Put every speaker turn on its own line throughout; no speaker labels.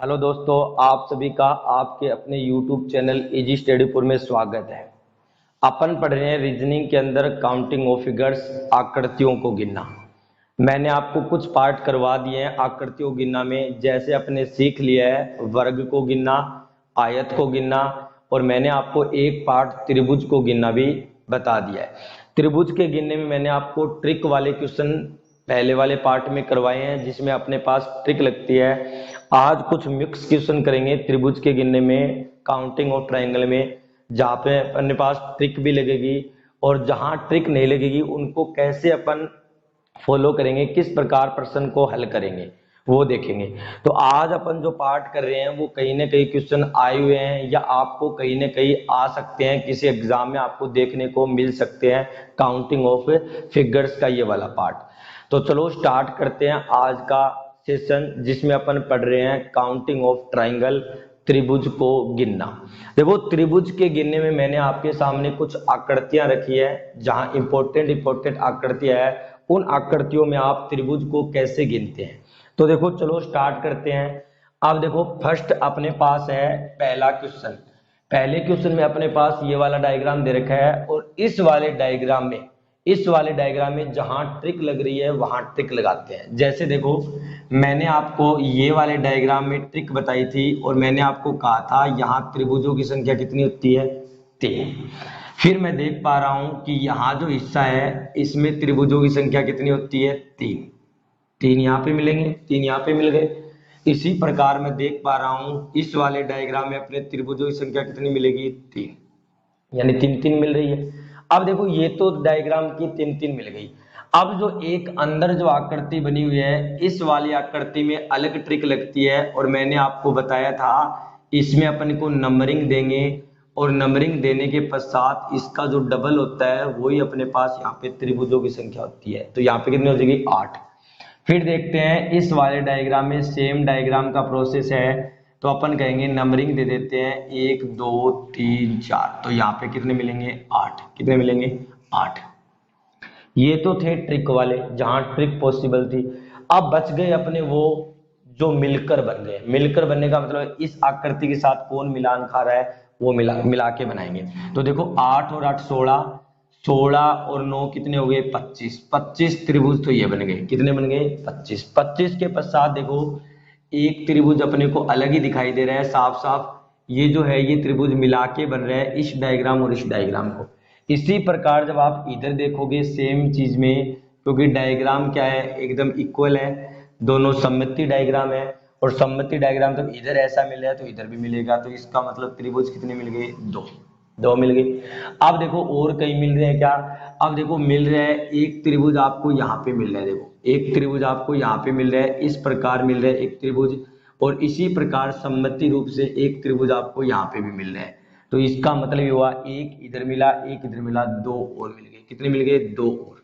Hello दोस्तों, आप सभी का आपके अपने YouTube चैनल इजी स्टडीपुर में स्वागत है। अपन पढ़ रहे हैं रीजनिंग के अंदर काउंटिंग ऑफ फिगर्स, आकृतियों को गिनना। मैंने आपको कुछ पार्ट करवा दिए हैं आकृतियों को गिनना में। जैसे अपने सीख लिया है वर्ग को गिनना, आयत को गिनना, और मैंने आपको एक पार्ट त्रिभुज को गिनना भी बता दिया है। त्रिभुज के गिनने में मैंने आपको ट्रिक वाले क्वेश्चन पहले वाले पार्ट में करवाए हैं, जिसमें अपने पास ट्रिक लगती है। आज कुछ मिक्स क्वेश्चन करेंगे त्रिभुज के गिनने में, काउंटिंग और ट्रायंगल में, जहाँ पे अपने पास ट्रिक भी लगेगी, और जहाँ ट्रिक नहीं लगेगी उनको कैसे अपन फॉलो करेंगे, किस प्रकार प्रश्न को हल करेंगे वो देखेंगे। तो आज अपन जो पार्ट कर रहे हैं वो कहीं ना कहीं क्वेश्चन आए हुए हैं या आपको कहीं ना कहीं आ सकते हैं, किसी एग्जाम में आपको देखने को मिल सकते हैं। काउंटिंग ऑफ फिगर्स का ये वाला पार्ट। तो चलो स्टार्ट करते हैं आज का सेशन, जिसमें अपन पढ़ रहे हैं काउंटिंग ऑफ ट्रायंगल, त्रिभुज को गिनना। देखो, त्रिभुज के गिनने में मैंने आपके सामने कुछ आकृतियां रखी है, जहां इंपॉर्टेंट आकृतियां है। उन आकृतियों में आप त्रिभुज को कैसे गिनते हैं, तो देखो चलो स्टार्ट करते हैं। अब देखो, फर्स्ट अपने पास है पहला क्वेश्चन। पहले क्वेश्चन में अपने पास ये वाला डायग्राम दे रखा है, और इस वाले डायग्राम में जहां ट्रिक लग रही है वहां ट्रिक लगाते हैं। जैसे देखो, मैंने आपको ये वाले डायग्राम में ट्रिक बताई थी, और मैंने आपको कहा था यहाँ त्रिभुजों की संख्या कितनी होती है, 3। फिर मैं देख पा रहा हूं कि यहाँ जो हिस्सा है इसमें त्रिभुजों की संख्या कितनी होती है, 3। 3 यहाँ पे मिलेंगे, 3 यहाँ पे मिल गए। इसी प्रकार मैं देख पा रहा हूं इस वाले डायग्राम में अपने त्रिभुजों की संख्या कितनी मिलेगी, 3, यानी 3 मिल रही है। अब देखो, ये तो डायग्राम की 3 मिल गई। अब जो एक अंदर जो आकृति बनी हुई है, इस वाली आकृति में अलग ट्रिक लगती है, और मैंने आपको बताया था इसमें अपन को नंबरिंग देंगे, और नंबरिंग देने के पश्चात इसका जो डबल होता है वही अपने पास यहाँ पे त्रिभुजों की संख्या होती है। तो यहाँ पे कितनी हो जाएगी, 8। फिर देखते हैं इस वाले डायग्राम में सेम डायग्राम का प्रोसेस है, तो अपन कहेंगे नंबरिंग दे देते हैं 1 2 3 4। तो यहाँ पे कितने मिलेंगे, 8। कितने मिलेंगे, 8। ये तो थे ट्रिक वाले, जहां ट्रिक पॉसिबल थी। अब बच गए अपने वो जो मिलकर बन गए। मिलकर बनने का मतलब इस आकृति के साथ कौन मिलान खा रहा है, वो मिला के बनाएंगे। तो देखो, 8 और 8 16, 16 और 9 कितने हो गए, 25। 25 त्रिभुज तो ये बन गए, कितने बन गए, 25। 25 के पश्चात देखो, एक त्रिभुज अपने को अलग ही दिखाई दे रहा है साफ साफ। ये जो है ये त्रिभुज मिला के बन रहा है इस डायग्राम और इस डायग्राम को। इसी प्रकार जब आप इधर देखोगे सेम चीज में, क्योंकि डायग्राम क्या है, एकदम इक्वल है, दोनों सममिति डायग्राम है, और सममिति डायग्राम तो इधर ऐसा मिल रहा है तो इधर भी मिलेगा। तो इसका मतलब त्रिभुज कितने मिल गए, 2 मिल गई। अब देखो और कहीं मिल रहे हैं क्या, अब देखो मिल रहा है एक त्रिभुज आपको यहाँ पे मिल रहा है। देखो, एक त्रिभुज आपको यहाँ पे मिल रहा है, इस प्रकार मिल रहा है एक त्रिभुज, और इसी प्रकार सममिति रूप से एक त्रिभुज आपको यहाँ पे भी मिल रहा है। तो इसका मतलब ये हुआ, एक इधर मिला, एक इधर मिला, 2 और मिल गए। कितने मिल गए, 2 और।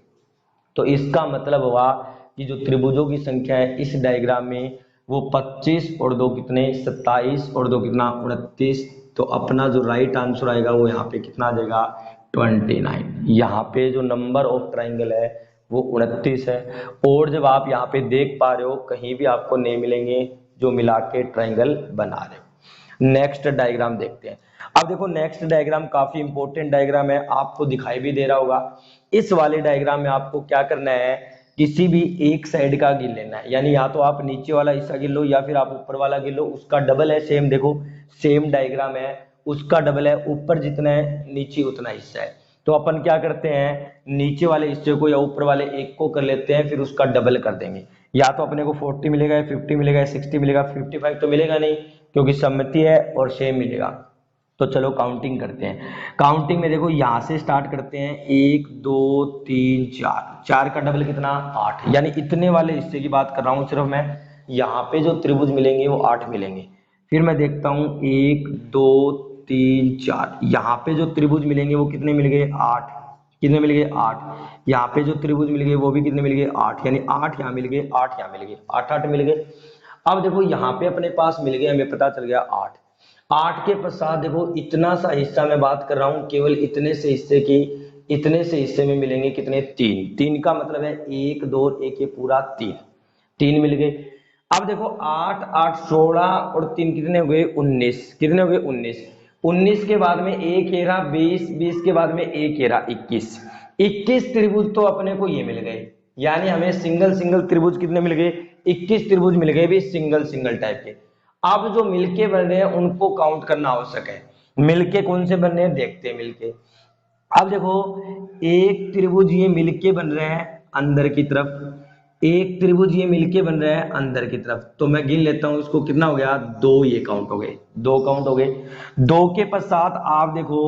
तो इसका मतलब हुआ कि जो त्रिभुजों की संख्या है इस डायग्राम में वो 25 और 2 कितने, 27 और 2 कितना, 29। तो अपना जो राइट आंसर आएगा वो यहाँ पे कितना आ जाएगा, 29। यहाँ पे जो नंबर ऑफ ट्राइंगल है वो 29 है। और जब आप यहाँ पे देख पा रहे हो कहीं भी आपको नहीं मिलेंगे जो मिला के ट्राइंगल बना रहे हो। नेक्स्ट डायग्राम देखते हैं। अब देखो, नेक्स्ट डायग्राम काफी इंपॉर्टेंट डायग्राम है, आपको दिखाई भी दे रहा होगा। इस वाले डायग्राम में आपको क्या करना है, किसी भी एक साइड का गिन लेना है, यानी या तो आप नीचे वाला हिस्सा गिन लो या फिर आप ऊपर वाला गिन लो, उसका डबल है। सेम देखो, सेम डायग्राम है, उसका डबल है, ऊपर जितना है नीचे उतना हिस्सा है। तो अपन क्या करते हैं, नीचे वाले हिस्से को या ऊपर वाले एक को कर लेते हैं, फिर उसका डबल कर देंगे। या तो अपने को 40 मिलेगा, 50 मिलेगा, 60 मिलेगा, 55 तो मिलेगा नहीं, क्योंकि सम्मति है और सेम मिलेगा। तो चलो काउंटिंग करते हैं। काउंटिंग में देखो, यहां से स्टार्ट करते हैं, 1 2 3 4। 4 का डबल कितना, 8। यानी इतने वाले हिस्से की बात कर रहा हूं सिर्फ मैं। यहाँ पे जो त्रिभुज मिलेंगे वो 8 मिलेंगे। फिर मैं देखता हूं 1 2 3 4, यहाँ पे जो त्रिभुज मिलेंगे वो कितने मिल गए, 8। कितने मिल गए, 8। यहाँ पे जो त्रिभुज मिल गए वो भी कितने मिल गए, 8। यानी 8 यहाँ मिल गए, 8 यहाँ मिल गए, 8 मिल गए। अब देखो, यहाँ पे अपने पास मिल गए, हमें पता चल गया 8। 8 के पश्चात देखो, इतना सा हिस्सा मैं बात कर रहा हूं, केवल इतने से हिस्से की, इतने से हिस्से में मिलेंगे कितने, 3। 3 का मतलब है 1 2 1, ये पूरा 3 मिल गए। अब देखो 8 8 16 और 3 कितने हो गए 19, कितने हो गए 19, 19 के बाद में एक हेरा 20, 20 के बाद में एक हेरा 21, 21 त्रिभुज तो अपने को ये मिल गए, यानी हमें सिंगल सिंगल त्रिभुज कितने मिल गए 21 त्रिभुज मिल गए भी सिंगल सिंगल टाइप के। अब जो मिलके बन रहे हैं उनको काउंट करना आवश्यक है, मिलके कौन से बन रहे हैं देखते हैं मिलके। अब देखो एक त्रिभुज ये मिलके बन रहे हैं अंदर की तरफ, एक त्रिभुज ये मिलके बन रहा है अंदर की तरफ, तो मैं गिन लेता हूं इसको, कितना हो गया दो, ये काउंट हो गए, दो काउंट हो गए। दो के पश्चात आप देखो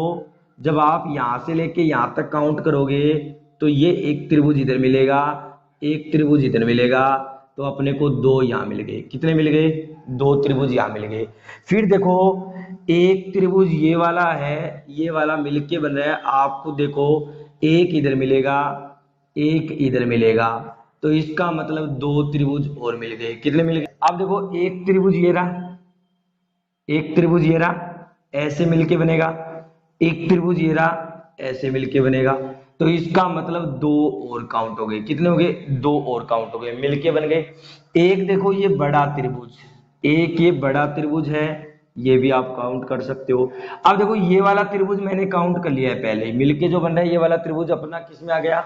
जब आप यहां से लेके यहां तक काउंट करोगे तो ये एक त्रिभुज इधर मिलेगा, एक त्रिभुज इधर मिलेगा, तो अपने को दो यहां मिल गए, कितने मिल गए दो त्रिभुज यहां मिल गए। फिर देखो एक त्रिभुज ये वाला है, ये वाला मिलके बन रहा है, आपको देखो एक इधर मिलेगा, एक इधर मिलेगा, तो इसका मतलब दो त्रिभुज और मिल गए, कितने मिल गए। अब देखो एक त्रिभुज ये रहा, एक त्रिभुज ये रहा ऐसे मिलके बनेगा, एक त्रिभुज ये रहा ऐसे मिलके बनेगा, तो इसका मतलब दो और काउंट हो गए, कितने हो गए दो और काउंट हो गए, मिलके बन गए। एक देखो ये बड़ा त्रिभुज, एक ये बड़ा त्रिभुज है, ये भी आप काउंट कर सकते हो। अब देखो ये वाला त्रिभुज मैंने काउंट कर लिया है पहले ही, मिलके जो बन रहा है ये वाला त्रिभुज अपना किस में आ गया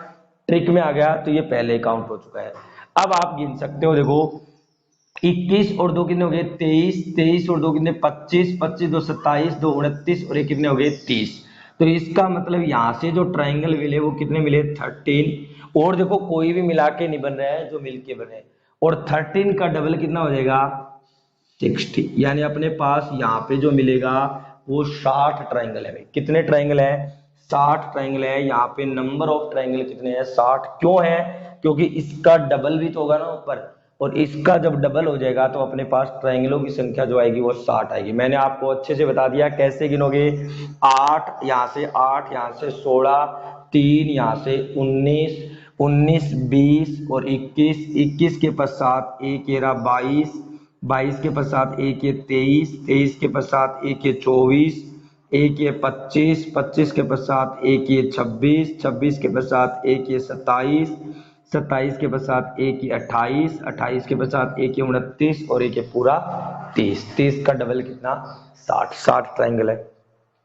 ट्रिक में आ गया, तो ये पहले ही काउंट हो चुका है। अब आप गिन सकते हो, देखो 21 और दो कितने हो गए 23, 23 और दो कितने 25, 25 दो 27, दो 29 और ये कितने हो गए 30, तो इसका मतलब यहां से जो ट्राइंगल मिले वो कितने मिले 13, और देखो कोई भी मिला के नहीं बन रहा है जो मिलके बने, और 13 का डबल कितना हो जाएगा 60, यानी अपने पास यहाँ पे जो मिलेगा वो 60 ट्राइंगल है भाई, कितने ट्राइंगल है 60 ट्राइंगल है। यहाँ पे नंबर ऑफ ट्राइंगल कितने हैं 60, क्यों है क्योंकि इसका डबल भी तो होगा ना ऊपर, और इसका जब डबल हो जाएगा तो अपने पास ट्राइंगलों की संख्या जो आएगी वो 60 आएगी। मैंने आपको अच्छे से बता दिया कैसे गिनोगे, 8 यहाँ से 8, यहाँ से 16, 3 यहाँ से 19, 19 20 और 21, 21 के पश्चात एक ये रहा 22, 22 के पश्चात एक ये 23, 23 के पश्चात एक ये 24, एक ये 25, 25 के पश्चात एक ये 26, 26 के पश्चात एक ये 27, 27 के पश्चात एक ये 28, 28 के पश्चात एक ये 29 और एक ये पूरा 30, 30 का डबल कितना 60, 60 ट्राइंगल है।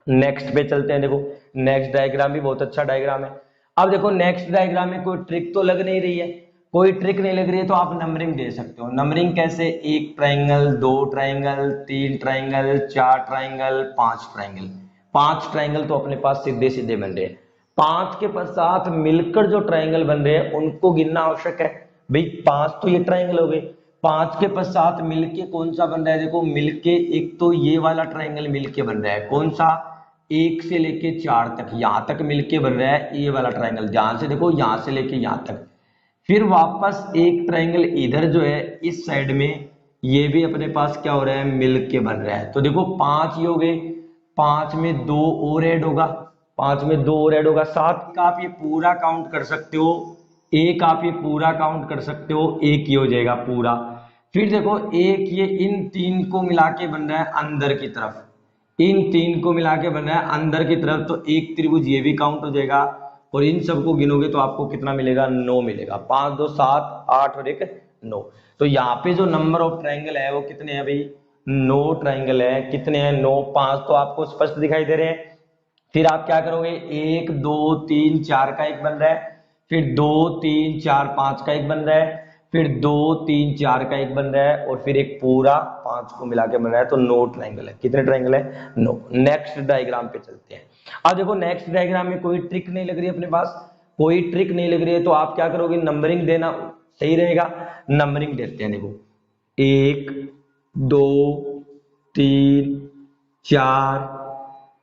नेक्स्ट पे चलते हैं, देखो नेक्स्ट डायग्राम भी बहुत अच्छा डायग्राम है। अब देखो नेक्स्ट डायग्राम में कोई ट्रिक तो लग नहीं रही है, कोई ट्रिक नहीं लग रही है तो आप नंबरिंग दे सकते हो। नंबरिंग कैसे, एक ट्राइंगल, दो ट्राइंगल, तीन ट्राइंगल, चार ट्राइंगल, पांच ट्राइंगल, पांच ट्राइंगल तो अपने पास सीधे सीधे बन रहे हैं। पांच के पश्चात मिलकर जो ट्राइंगल बन रहे हैं उनको गिनना आवश्यक है भाई, पांच तो ये ट्राइंगल हो गए, पांच के पश्चात मिलके कौन सा बन रहा है, देखो मिलके एक तो ये वाला ट्राइंगल मिलके बन रहा है, कौन सा एक से लेके चार तक, यहां तक मिलके बन रहा है ये वाला ट्राइंगल, जहां से देखो यहां से लेके यहां तक। फिर वापस एक ट्राइंगल इधर जो है इस साइड में, ये भी अपने पास क्या हो रहा है मिलके बन रहा है, तो देखो पांच ही हो गए, पांच में दो और ऐड होगा, पांच में दो और ऐड होगा, सात का आप ये पूरा काउंट कर सकते हो, एक आप ये पूरा काउंट कर सकते हो, एक ही हो जाएगा पूरा। फिर देखो एक ये इन तीन को मिला के बन रहा है अंदर की तरफ, इन तीन को मिला के बन रहा है अंदर की तरफ, तो एक त्रिभुज ये भी काउंट हो जाएगा, और इन सबको गिनोगे तो आपको कितना मिलेगा 9 मिलेगा, 5 2 7 8 और एक 9। तो यहाँ पे जो नंबर ऑफ ट्राइंगल है वो कितने हैं भाई 9 ट्राइंगल है, कितने हैं 9, 5 तो आपको स्पष्ट दिखाई दे रहे हैं। फिर आप क्या करोगे, 1 2 3 4 का एक बन रहा है, फिर 2 3 4 5 का एक बन रहा है, फिर 2 3 4 का एक बन रहा है, और फिर एक पूरा 5 को मिला के बन रहा है, तो 9 ट्राइंगल है। कितने ट्राइंगल है 9। नेक्स्ट डायग्राम पे चलते हैं। अब देखो नेक्स्ट डायग्राम में कोई ट्रिक नहीं लग रही है अपने पास, कोई ट्रिक नहीं लग रही है, तो आप क्या करोगे नंबरिंग देना सही रहेगा। नंबरिंग देते हैं, देखो 1 2 3 4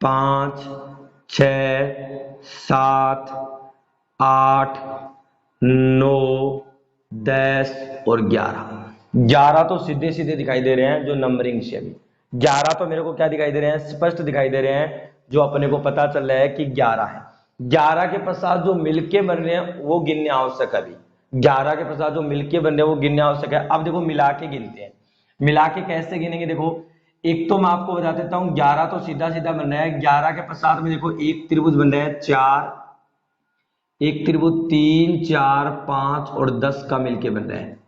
5 6 7 8 9 10 और 11, 11 तो सीधे सीधे दिखाई दे रहे हैं जो नंबरिंग से, अभी 11 तो मेरे को क्या दिखाई दे रहे हैं स्पष्ट दिखाई दे रहे हैं, जो अपने को पता चल रहा है कि 11 है। 11 के पश्चात जो मिलके बन रहे हैं वो गिनने आवश्यक है, अभी 11 के पश्चात जो मिलके बन रहे हैं वो गिनने आवश्यक है। अब देखो मिला के गिनते हैं, मिला के कैसे गिनेंगे, देखो एक तो मैं आपको बता देता हूं 11 तो सीधा सीधा बन रहा है, 11 के पश्चात में देखो एक त्रिभुज बन रहा है 4, एक त्रिभुज 3 4 5 और 10 का मिलके बन रहा है,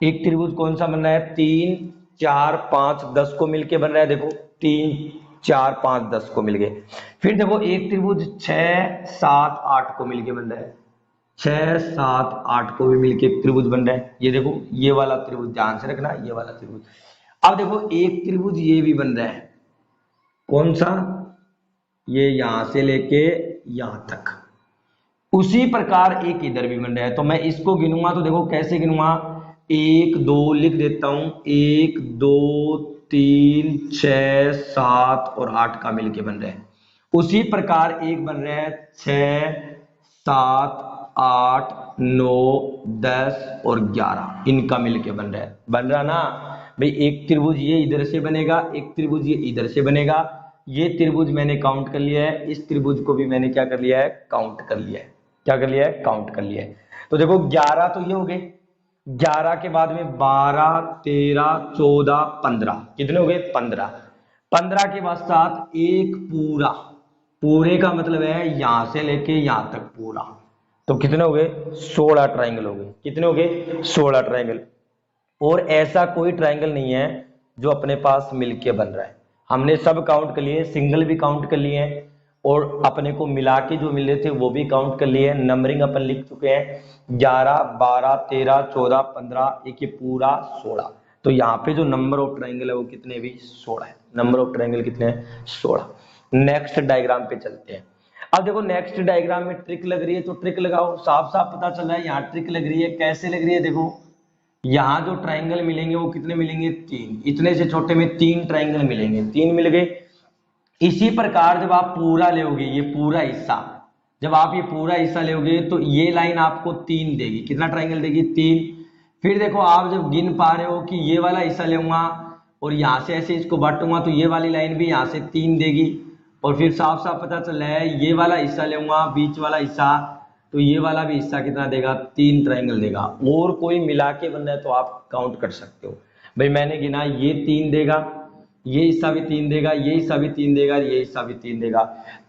एक त्रिभुज कौन सा बन रहा है, 3 4 5 10 को मिलके बन रहा है, देखो 3 4 5 10 को मिल गए। फिर देखो एक त्रिभुज 6 7 8 को मिलके बन रहा है, 6 7 8 को भी मिलके एक त्रिभुज बन रहा है। ये देखो ये वाला त्रिभुज ध्यान से रखना, ये वाला त्रिभुज। अब देखो एक त्रिभुज ये भी बन रहा है, कौन सा, ये यहां से लेके यहां तक। उसी प्रकार एक इधर भी बन रहा है, तो मैं इसको गिनूंगा तो देखो कैसे गिनूंगा, 1 2 लिख देता हूं, 1 2 3 6 7 और 8 का मिलके बन रहा है। उसी प्रकार एक बन रहा है 6 7 8 9 10 और 11, इनका मिलके बन रहा है। बन रहा ना भाई, एक त्रिभुज ये इधर से बनेगा, एक त्रिभुज ये इधर से बनेगा। ये त्रिभुज मैंने काउंट कर लिया है, इस त्रिभुज को भी मैंने क्या कर लिया है, काउंट कर लिया है। क्या कर लिया है, काउंट कर लिया है। तो देखो 11 तो ये हो गए, 11 के बाद में 12 13 14 15, कितने हो गए, 15। 15 के बाद साथ एक पूरा, पूरे का मतलब है यहां से लेके यहां तक पूरा, तो कितने हो गए, 16 ट्राइंगल हो गए। कितने हो गए, 16 ट्राइंगल। और ऐसा कोई ट्राइंगल नहीं है जो अपने पास मिलके बन रहा है। हमने सब काउंट कर लिए, सिंगल भी काउंट कर लिए हैं और अपने को मिला के जो मिले थे वो भी काउंट कर लिए। नंबरिंग अपन लिख चुके हैं, 11 12 13 14 15, एक ये पूरा 16। तो यहाँ पे जो नंबर ऑफ ट्राइंगल है वो कितने, भी 16 है। नंबर ऑफ ट्राइंगल कितने हैं, 16। नेक्स्ट डायग्राम पे चलते हैं। अब देखो नेक्स्ट डायग्राम में ट्रिक लग रही है, तो ट्रिक लगाओ। साफ साफ पता चल रहा है यहाँ ट्रिक लग रही है। कैसे लग रही है, देखो यहाँ जो ट्राइंगल मिलेंगे वो कितने मिलेंगे, 3। इतने से छोटे में 3 ट्राइंगल मिलेंगे, 3 मिल गए। इसी प्रकार जब आप पूरा लोगे, ये पूरा हिस्सा, जब आप ये पूरा हिस्सा लोगे तो ये लाइन आपको 3 देगी। कितना ट्राइंगल देगी, 3। फिर देखो आप जब गिन पा रहे हो कि ये वाला हिस्सा लूंगा और यहाँ से ऐसे इसको बांटूंगा तो ये वाली लाइन भी यहाँ से 3 देगी। और फिर साफ साफ पता चल रहा है ये वाला हिस्सा लूंगा, बीच वाला हिस्सा, तो ये वाला भी हिस्सा कितना देगा, 3 ट्राइंगल देगा। और कोई मिला के बन रहा है तो आप काउंट कर सकते हो। भाई मैंने गिना, ये 3 देगा, ये हिस्सा भी 3 देगा, ये हिस्सा भी 3 देगा, ये हिस्सा भी 3 देगा।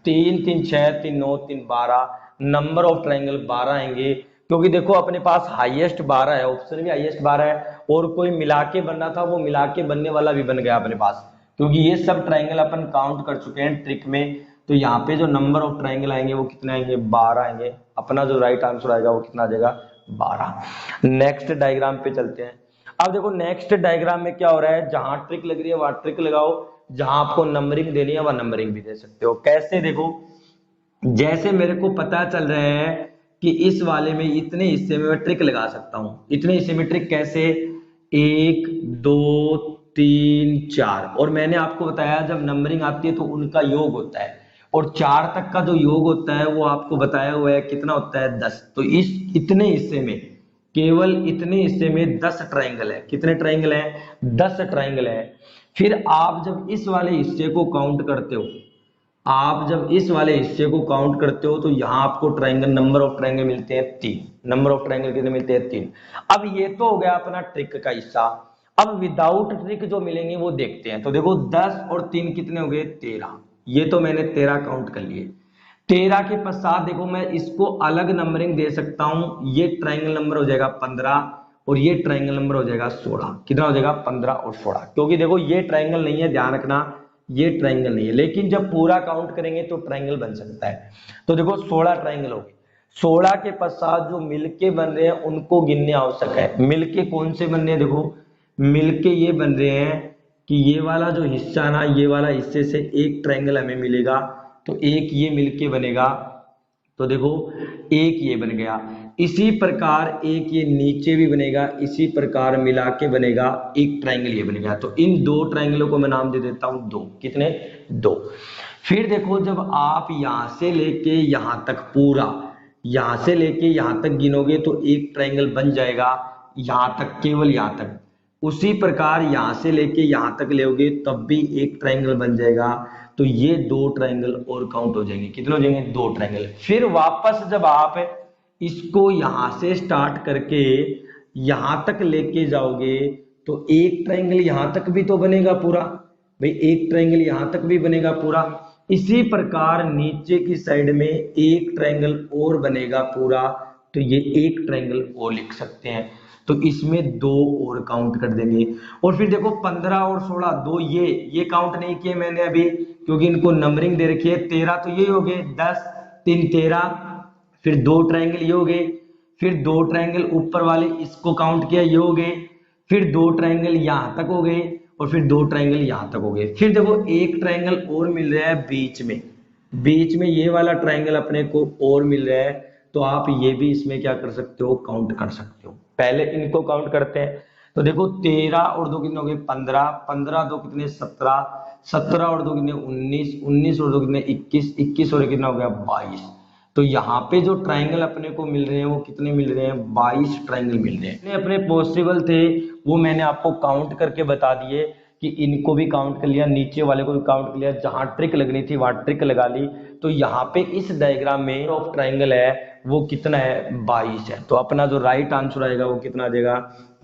3 3 6 3 9 3 12, नंबर ऑफ ट्राइंगल 12 आएंगे। क्योंकि देखो अपने पास हाईएस्ट 12 है, ऑप्शन भी हाईएस्ट 12 है। और कोई मिला के बनना था, वो मिला के बनने वाला भी बन गया अपने पास, क्योंकि ये सब ट्राइंगल अपन काउंट कर चुके हैं ट्रिक में। तो यहाँ पे जो नंबर ऑफ ट्राइंगल आएंगे वो कितने आएंगे, 12 आएंगे। अपना जो राइट आंसर आएगा वो कितना आ जाएगा, 12। नेक्स्ट डायग्राम पे चलते हैं। अब देखो नेक्स्ट डायग्राम में क्या हो रहा है, जहां ट्रिक लग रही है वहां ट्रिक लगाओ, जहां आपको नंबरिंग देनी है वहां नंबरिंग भी दे सकते हो। कैसे, देखो जैसे मेरे को पता चल रहा है कि इस वाले में इतने हिस्से में मैं ट्रिक लगा सकता हूं। इतने हिस्से में ट्रिक कैसे, 1 2 3 4, और मैंने आपको बताया जब नंबरिंग आती है तो उनका योग होता है, और 4 तक का जो योग होता है वो आपको बताया हुआ है कितना होता है, 10। तो इस इतने हिस्से में, केवल इतने हिस्से में 10 ट्राइंगल है। कितने ट्राइंगल हैं, 10 ट्राइंगल है। फिर आप जब इस वाले हिस्से को काउंट करते हो, आप जब इस वाले हिस्से को काउंट करते हो तो यहाँ आपको ट्राइंगल, नंबर ऑफ ट्राइंगल मिलते हैं 3। नंबर ऑफ ट्राइंगल कितने मिलते हैं, 3। अब ये तो हो गया अपना ट्रिक का हिस्सा। अब विदाउट ट्रिक जो मिलेंगे वो देखते हैं। तो देखो 10 और 3 कितने हो गए, 13। ये तो मैंने 13 काउंट कर लिए। 13 के पश्चात देखो मैं इसको अलग नंबरिंग दे सकता हूं। ये ट्राइंगल नंबर हो जाएगा 15 और ये ट्राइंगल नंबर हो जाएगा 16। कितना हो जाएगा, 15 और 16। क्योंकि देखो ये ट्राइंगल नहीं है, ध्यान रखना ये ट्राइंगल नहीं है, लेकिन जब पूरा काउंट करेंगे तो ट्राइंगल बन सकता है। तो देखो 16 ट्राइंगल हो गए। 16 के पश्चात जो मिलके बन रहे हैं उनको गिनने आवश्यक है। मिलके कौन से बन रहे हैं, देखो मिलके ये बन रहे हैं कि ये वाला जो हिस्सा ना, ये वाला हिस्से से एक ट्राइंगल हमें मिलेगा तो एक ये मिलके बनेगा। तो देखो एक ये बन गया, इसी प्रकार एक ये नीचे भी बनेगा, इसी प्रकार मिला के बनेगा एक ट्राइंगल ये बनेगा। तो इन 2 ट्राइंगलों को मैं नाम दे देता हूं 2। कितने, 2। फिर देखो जब आप यहां से लेके यहां तक पूरा, यहां से लेके यहां तक गिनोगे तो एक ट्राइंगल बन जाएगा यहां तक, केवल यहां तक। उसी प्रकार यहां से लेके यहां तक लोगे तब भी एक ट्राइंगल बन जाएगा। तो ये 2 ट्राइंगल और काउंट हो जाएंगे। कितने हो जाएंगे, 2 ट्राइंगल। फिर वापस जब आप इसको यहां से स्टार्ट करके यहां तक लेके जाओगे तो एक ट्राइंगल यहां तक भी तो बनेगा पूरा, भाई एक ट्राइंगल यहां तक भी बनेगा पूरा। इसी प्रकार नीचे की साइड में एक ट्राइंगल और बनेगा पूरा, तो ये एक ट्रायंगल और लिख सकते हैं। तो इसमें दो और काउंट कर देंगे। और फिर देखो 15 और 16 दो, ये काउंट नहीं किए मैंने अभी क्योंकि इनको नंबरिंग दे रखी है। 13 तो ये हो गए, 10 3 13, फिर दो ट्रायंगल ये हो गए, फिर दो ट्रायंगल ऊपर वाले इसको काउंट किया ये हो गए, फिर दो ट्रायंगल यहां तक हो गए और फिर दो ट्रायंगल यहां तक हो गए। फिर देखो एक ट्रायंगल और मिल रहा है बीच में ये वाला ट्रायंगल अपने को और मिल रहा है। तो आप ये भी इसमें क्या कर सकते हो, काउंट कर सकते हो। पहले इनको काउंट करते हैं। तो देखो 13 और दो कितने हो गए 15, 15 दो कितने 17, 17 और दो कितने 19, 19 और दो कितने 21, 21 और कितना हो गया 22। तो यहाँ पे जो ट्रायंगल अपने को मिल रहे हैं वो कितने मिल रहे हैं, 22 ट्रायंगल मिल रहे हैं। अपने पॉसिबल थे वो मैंने आपको काउंट करके बता दिए कि इनको भी काउंट कर लिया, नीचे वाले को भी काउंट कर लिया, जहां ट्रिक लगनी थी वहां ट्रिक लगा ली। तो यहाँ पे इस डायग्राम में ऑफ ट्रायंगल है वो कितना है 22 है। तो अपना जो राइट आंसर आएगा वो कितना आ जाएगा,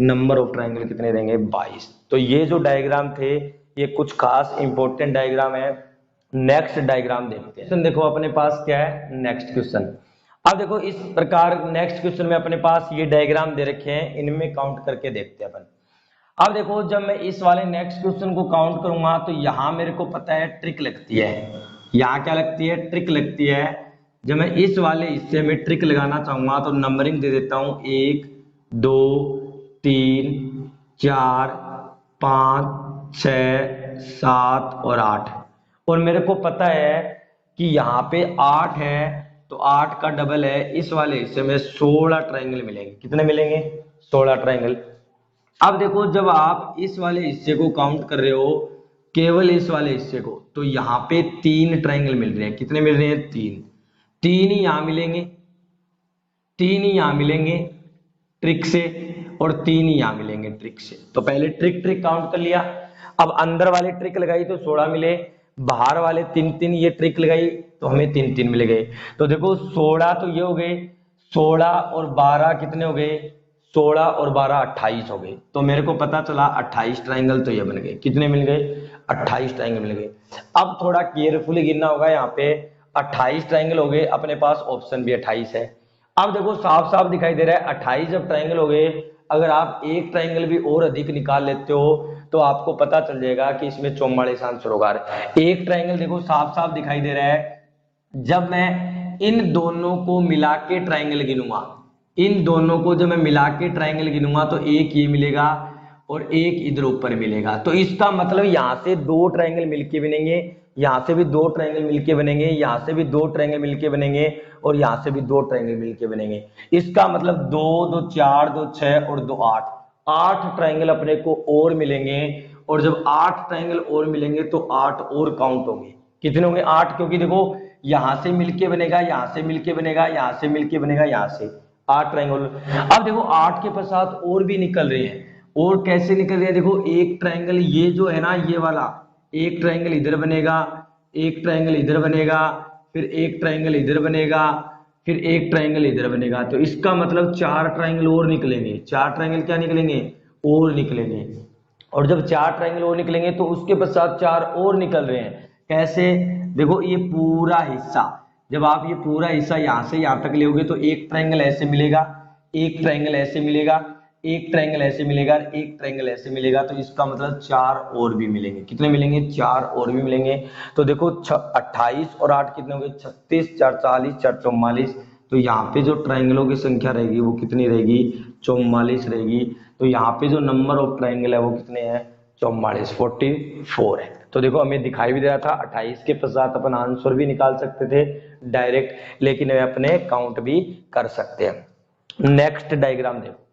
नंबर ऑफ ट्रायंगल कितने देंगे 22। तो ये जो डायग्राम थे ये कुछ खास इंपॉर्टेंट डायग्राम है। नेक्स्ट डायग्राम देखते हैं। देखो अपने पास क्या है नेक्स्ट क्वेश्चन। अब देखो इस प्रकार नेक्स्ट क्वेश्चन में अपने पास ये डायग्राम दे रखे हैं, इनमें काउंट करके देखते हैं अपन। अब देखो जब मैं इस वाले नेक्स्ट क्वेश्चन को काउंट करूंगा तो यहां मेरे को पता है ट्रिक लगती है। यहाँ क्या लगती है, ट्रिक लगती है। जब मैं इस वाले हिस्से में ट्रिक लगाना चाहूंगा तो नंबरिंग दे देता हूं 1 2 3 4 5 6 7 और 8। और मेरे को पता है कि यहाँ पे 8 है तो 8 का डबल है, इस वाले हिस्से में 16 ट्रायंगल मिलेंगे। कितने मिलेंगे 16 ट्रायंगल। अब देखो जब आप इस वाले हिस्से को काउंट कर रहे हो केवल इस वाले हिस्से को, तो यहाँ पे 3 ट्रायंगल मिल रहे हैं। कितने मिल रहे हैं 3, 3 ही यहाँ मिलेंगे, 3 ही यहाँ मिलेंगे ट्रिक से और 3 ही यहाँ मिलेंगे ट्रिक से। तो पहले ट्रिक काउंट कर लिया। अब अंदर वाले ट्रिक लगाई तो 16 मिले, बाहर वाले 3 ये ट्रिक लगाई तो हमें 3 मिल गए। तो देखो 16 तो ये हो गए, 16 और 12 कितने हो गए, 16 और 12 28 हो गए। तो मेरे को पता चला 28 ट्रायंगल तो ये बन गए। कितने मिल गए 28 ट्रायंगल मिल गए। अब थोड़ा केयरफुली गिनना होगा, यहाँ पे 28 ट्रायंगल हो गए अपने पास, ऑप्शन भी 28 है। अब देखो साफ साफ दिखाई दे रहा है 28 जब ट्रायंगल हो गए, अगर आप एक ट्रायंगल भी और अधिक निकाल लेते हो तो आपको पता चल जाएगा कि इसमें 44 आंसर होगा। एक ट्रायंगल देखो साफ साफ दिखाई दे रहा है। जब मैं इन दोनों को मिला के ट्रायंगल गिनूंगा, इन दोनों को जब मैं मिला के ट्रायंगल गिनूंगा तो एक ये मिलेगा और एक इधर ऊपर मिलेगा। तो इसका मतलब यहां से दो ट्रायंगल मिलके बनेंगे, यहां से भी दो ट्रायंगल मिलके बनेंगे, यहां से भी दो ट्रायंगल मिलके बनेंगे और यहां से भी दो ट्रायंगल मिलके बनेंगे। इसका मतलब 2 2 4 2 6 और 2 8, 8 ट्रायंगल अपने को और मिलेंगे। और जब 8 ट्रायंगल और मिलेंगे तो 8 और काउंट होंगे। कितने होंगे 8, क्योंकि देखो यहां से मिलके बनेगा, यहां से मिलके बनेगा, यहां से मिलके बनेगा, यहां से 8 ट्रायंगल। अब देखो 8 के पश्चात और भी निकल रहे हैं। और कैसे निकल रहे हैं, देखो एक ट्रायंगल ये जो है ना ये वाला, एक ट्रायंगल इधर बनेगा, एक ट्रायंगल इधर बनेगा, फिर एक ट्रायंगल इधर बनेगा, फिर एक ट्रायंगल इधर बनेगा। तो इसका मतलब 4 ट्रायंगल और निकलेंगे। 4 ट्रायंगल क्या निकलेंगे और निकलेंगे। और जब 4 ट्रायंगल और निकलेंगे तो उसके पश्चात 4 और निकल रहे हैं। कैसे, देखो ये पूरा हिस्सा, जब आप ये पूरा हिस्सा यहां से यहां तक लोगे तो एक ट्रायंगल ऐसे मिलेगा, एक ट्रायंगल ऐसे मिलेगा, एक ट्रायंगल ऐसे मिलेगा, एक ट्रायंगल ऐसे मिलेगा। तो इसका मतलब 4 और भी मिलेंगे। कितने मिलेंगे 4 और भी मिलेंगे। तो देखो 28 और 8 कितने हो गए 36, 4 40, 4 44। तो यहाँ पे जो ट्रायंगलों की संख्या रहेगी वो कितनी रहेगी 44 रहेगी। तो यहाँ पे जो नंबर ऑफ ट्रायंगल है वो कितने हैं 44, 44 है। तो देखो हमें दिखाई भी दे रहा था 28 के पश्चात अपन आंसर भी निकाल सकते थे डायरेक्ट, लेकिन वे अपने काउंट भी कर सकते हैं। नेक्स्ट डायग्राम देखो,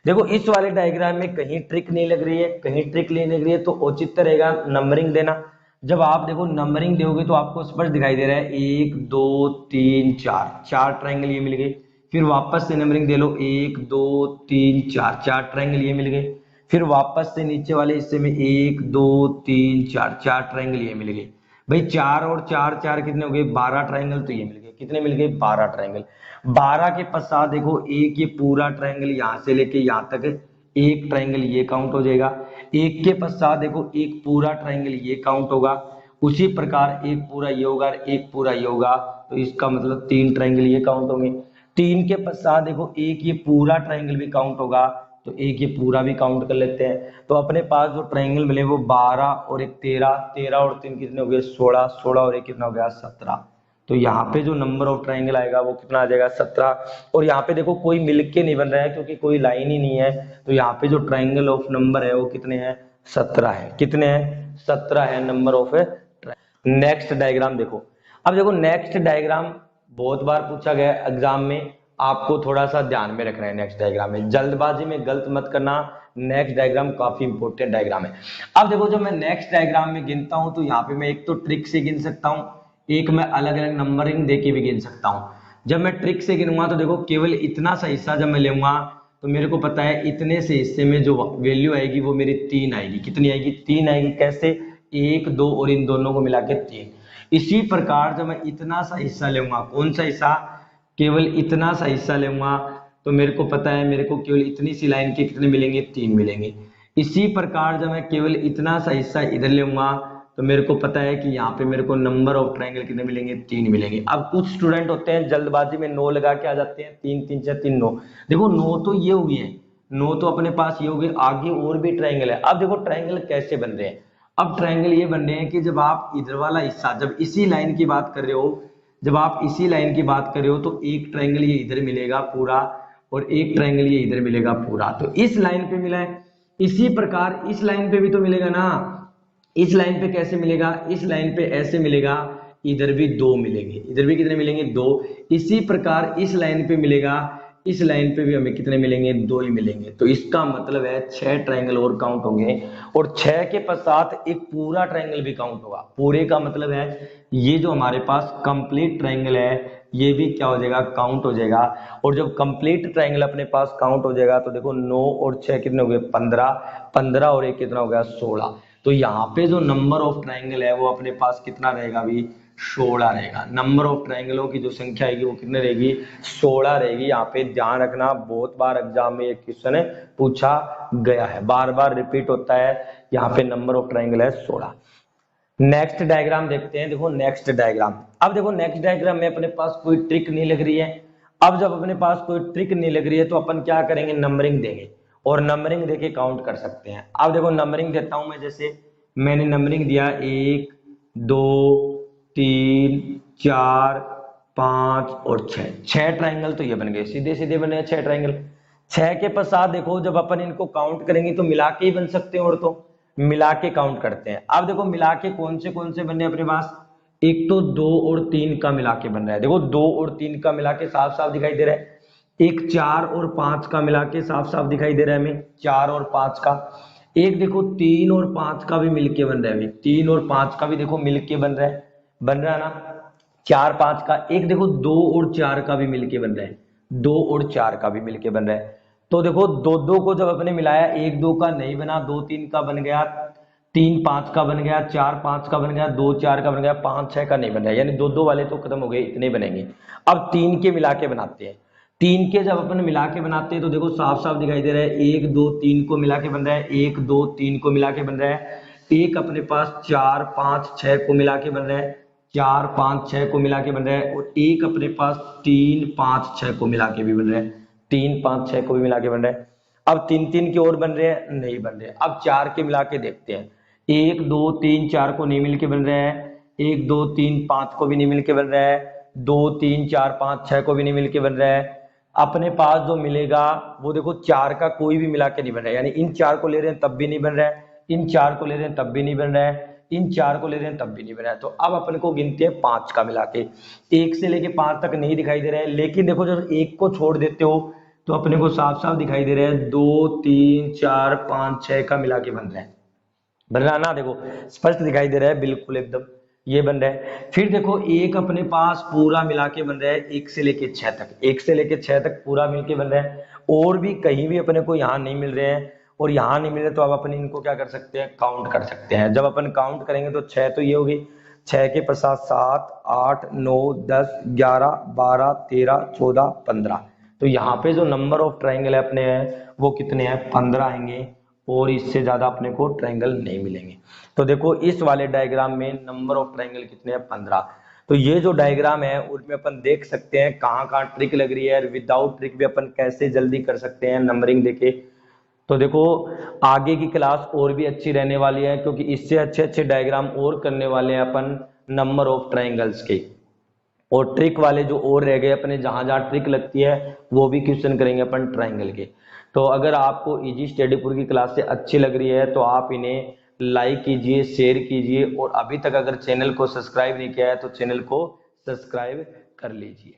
देखो इस वाले डायग्राम में कहीं ट्रिक नहीं लग रही है, कहीं ट्रिक नहीं लग रही है, तो औचित्य रहेगा नंबरिंग देना। जब आप देखो नंबरिंग दोगे तो आपको स्पष्ट दिखाई दे रहा है 1 2 3 4, 4 ट्रायंगल ये मिल गए। फिर वापस से नंबरिंग दे लो 1 2 3 4, 4 ट्रायंगल ये मिल गए। फिर वापस से नीचे वाले हिस्से में 1 2 3 4, 4 ट्रायंगल ये मिल गए। भाई 4 और 4 4 कितने हो गए 12 ट्रायंगल तो ये मिल गए। कितने मिल गए 12 ट्रायंगल। 12 के पश्चात देखो एक ये पूरा ट्रायंगल यहां से लेके यहां तक एक ट्रायंगल ये काउंट हो जाएगा। एक के पश्चात देखो एक पूरा ट्रायंगल ये काउंट होगा। उसी प्रकार एक पूरा ये होगा, एक पूरा ये होगा। तो इसका मतलब 3 ट्रायंगल ये काउंट होंगे। 3 के पश्चात देखो एक ये पूरा ट्रायंगल भी काउंट होगा, तो एक ये पूरा भी काउंट कर लेते हैं। तो अपने पास जो ट्रायंगल मिले वो 12 और एक 13, 13 और 3 कितने हो गए 16, 16 और एक कितना हो गया 17। तो यहाँ पे जो नंबर ऑफ ट्रायंगल आएगा वो कितना आ जाएगा 17। और यहाँ पे देखो कोई मिलके नहीं बन रहा है क्योंकि कोई लाइन ही नहीं है, तो यहाँ पे जो ट्रायंगल ऑफ नंबर है वो कितने हैं 17 है। कितने हैं 17 है नंबर ऑफ। नेक्स्ट डायग्राम देखो। अब देखो नेक्स्ट डायग्राम बहुत बार पूछा गया एग्जाम में, आपको थोड़ा सा ध्यान में रखना है नेक्स्ट डायग्राम में, जल्दबाजी में गलत मत करना। नेक्स्ट डायग्राम काफी इंपॉर्टेंट डायग्राम है। अब देखो जब मैं नेक्स्ट डायग्राम में गिनता हूं तो यहाँ पे मैं एक तो ट्रिक से गिन सकता हूँ, एक मैं अलग अलग नंबरिंग देके भी गिन सकता हूँ। जब मैं ट्रिक से गिनूंगा तो देखो केवल इतना सा हिस्सा जब मैं लूंगा तो मेरे को पता है इतने से हिस्से में जो वैल्यू आएगी वो मेरी 3 आएगी। कितनी आएगी 3 आएगी। कैसे 1 2 और इन दोनों को मिला के 3। इसी प्रकार जब मैं इतना सा हिस्सा लूंगा, कौन सा हिस्सा, केवल इतना सा हिस्सा लूंगा तो मेरे को पता है मेरे को केवल इतनी सी लाइन के कितने मिलेंगे 3 मिलेंगे। इसी प्रकार जब मैं केवल इतना सा हिस्सा इधर लूंगा तो मेरे को पता है कि यहाँ पे मेरे को नंबर ऑफ ट्रायंगल कितने मिलेंगे 3 मिलेंगे। अब कुछ स्टूडेंट होते हैं जल्दबाजी में 9 लगा के आ जाते हैं, 3 3 6 3 9। देखो 9 तो ये हो गई है, 9 तो अपने पास ये हो गए, आगे और भी ट्रायंगल है। अब देखो ट्रायंगल कैसे बन रहे हैं। अब ट्रायंगल ये बन रहे हैं कि जब आप इधर वाला हिस्सा, जब इसी लाइन की बात कर रहे हो, जब आप इसी लाइन की बात कर रहे हो तो एक ट्रायंगल ये इधर मिलेगा पूरा और एक ट्रायंगल ये इधर मिलेगा पूरा। तो इस लाइन पे मिला है, इसी प्रकार इस लाइन पे भी तो मिलेगा ना। इस लाइन पे कैसे मिलेगा, इस लाइन पे ऐसे मिलेगा, इधर भी 2 मिलेंगे, इधर भी कितने मिलेंगे 2। इसी प्रकार इस लाइन पे मिलेगा, इस लाइन पे भी हमें कितने मिलेंगे 2 ही मिलेंगे। तो इसका मतलब है 6 ट्रायंगल और काउंट होंगे और 6 के पश्चात एक पूरा ट्रायंगल भी काउंट होगा। पूरे का मतलब है ये जो हमारे पास कंप्लीट ट्रायंगल है ये भी क्या हो जाएगा काउंट हो जाएगा। और जब कंप्लीट ट्रायंगल अपने पास काउंट हो जाएगा तो देखो 9 और 6 कितने हो गए 15, 15 और एक कितना हो गया 16। तो यहाँ पे जो नंबर ऑफ ट्रायंगल है वो अपने पास कितना रहेगा अभी 16 रहेगा। नंबर ऑफ ट्रायंगलों की जो संख्या आएगी वो कितने रहेगी 16 रहेगी। यहाँ पे ध्यान रखना, बहुत बार एग्जाम में ये क्वेश्चन पूछा गया है, बार बार रिपीट होता है। यहाँ पे नंबर ऑफ ट्रायंगल है 16। नेक्स्ट डायग्राम देखते हैं। देखो नेक्स्ट डायग्राम। अब देखो नेक्स्ट डायग्राम में अपने पास कोई ट्रिक नहीं लग रही है। अब जब अपने पास कोई ट्रिक नहीं लग रही है तो अपन क्या करेंगे नंबरिंग देंगे और नंबरिंग देके काउंट कर सकते हैं। अब देखो नंबरिंग देता हूं मैं, जैसे मैंने नंबरिंग दिया 1 2 3 4 5 और 6। 6 ट्रायंगल तो ये बन गए, सीधे सीधे बने 6 ट्रायंगल। 6 के पश्चात देखो जब अपन इनको काउंट करेंगे तो मिला के ही बन सकते हैं, और तो मिला के काउंट करते हैं। अब देखो मिला के कौन से बने अपने पास, एक तो 2 और 3 का मिला के बन रहा है। देखो 2 और 3 का मिला के साफ साफ दिखाई दे रहा है। एक 4 और 5 का मिला के साफ साफ दिखाई दे रहा है हमें, 4 और 5 का। एक देखो 3 और 5 का भी मिलके बन रहा है, 3 और 5 का भी देखो मिलके बन रहा है ना 4 5 का। एक देखो 2 और 4 का भी मिलके बन रहा है, 2 और 4 का भी मिलके बन रहा है। तो देखो 2 2 को जब अपने मिलाया 1 2 का नहीं बना, 2 3 का बन गया, 3 5 का बन गया, 4 5 का बन गया, 2 4 का बन गया, 5 6 का नहीं बन रहा, यानी 2 2 वाले तो खत्म हो गए, इतने बनेंगे। अब 3 के मिला के बनाते हैं। 3 के जब अपन मिला के बनाते हैं तो देखो साफ साफ दिखाई दे रहा है 1 2 3 को मिला के बन रहा है, 1 2 3 को मिला के बन रहा है। एक अपने पास 4 5 6 को मिला के बन रहा है, 4 5 6 को मिला के बन रहा है। और एक अपने पास 3 5 6 को मिला के भी बन रहा है, 3 5 6 को भी मिला के बन रहा है। अब 3 3 के और बन रहे हैं, नहीं बन रहे। अब 4 के मिला के देखते हैं, 1 2 3 4 को नहीं मिल के बन रहे हैं, 1 2 3 5 को भी नहीं मिल के बन रहा है, 2 3 4 5 6 को भी नहीं मिल के बन रहा है। अपने पास जो मिलेगा वो देखो 4 का कोई भी मिला के नहीं बन रहा है, यानी इन 4 को ले रहे हैं तब भी नहीं बन रहा है, इन 4 को ले रहे हैं तब भी नहीं बन रहा है, इन 4 को ले रहे हैं तब भी नहीं बन रहा है। तो अब अपन को गिनते हैं 5 का मिला के, 1 से लेके 5 तक नहीं दिखाई दे रहा है। लेकिन देखो जब 1 को छोड़ देते हो तो अपने को साफ साफ दिखाई दे रहा है 2 3 4 5 6 का मिला के बन रहा है ना। देखो स्पष्ट दिखाई दे रहा है, बिल्कुल एकदम ये बन रहा है। फिर देखो एक अपने पास पूरा मिला के बन रहा है 1 से लेके 6 तक, 1 से लेके 6 तक पूरा मिलके बन रहा है। और भी कहीं भी अपने को यहाँ नहीं मिल रहे हैं और यहाँ नहीं मिल रहे, तो अब अपन इनको क्या कर सकते हैं काउंट कर सकते हैं। जब अपन काउंट करेंगे तो 6 तो ये होगी, 6 के पश्चात 7 8 9 10 11 12 13 14 15। तो यहाँ पे जो नंबर ऑफ ट्रायंगल है अपने हैं वो कितने हैं 15 आएंगे, और इससे ज्यादा अपने को ट्रायंगल नहीं मिलेंगे। तो देखो इस वाले डायग्राम में नंबर ऑफ ट्रायंगल कितने हैं 15। तो ये जो डायग्राम है उसमें अपन देख सकते हैं कहाँ कहाँ ट्रिक लग रही है, विदाउट ट्रिक भी अपन कैसे जल्दी कर सकते हैं नंबरिंग देके। तो देखो आगे की क्लास और भी अच्छी रहने वाली है, क्योंकि इससे अच्छे अच्छे डायग्राम और करने वाले हैं अपन नंबर ऑफ ट्राइंगल्स के, और ट्रिक वाले जो और रह गए अपने जहां जहां ट्रिक लगती है वो भी क्वेश्चन करेंगे अपन ट्राइंगल के। तो अगर आपको इजी स्टडीपुर की क्लास से अच्छी लग रही है तो आप इन्हें लाइक कीजिए, शेयर कीजिए, और अभी तक अगर चैनल को सब्सक्राइब नहीं किया है तो चैनल को सब्सक्राइब कर लीजिए।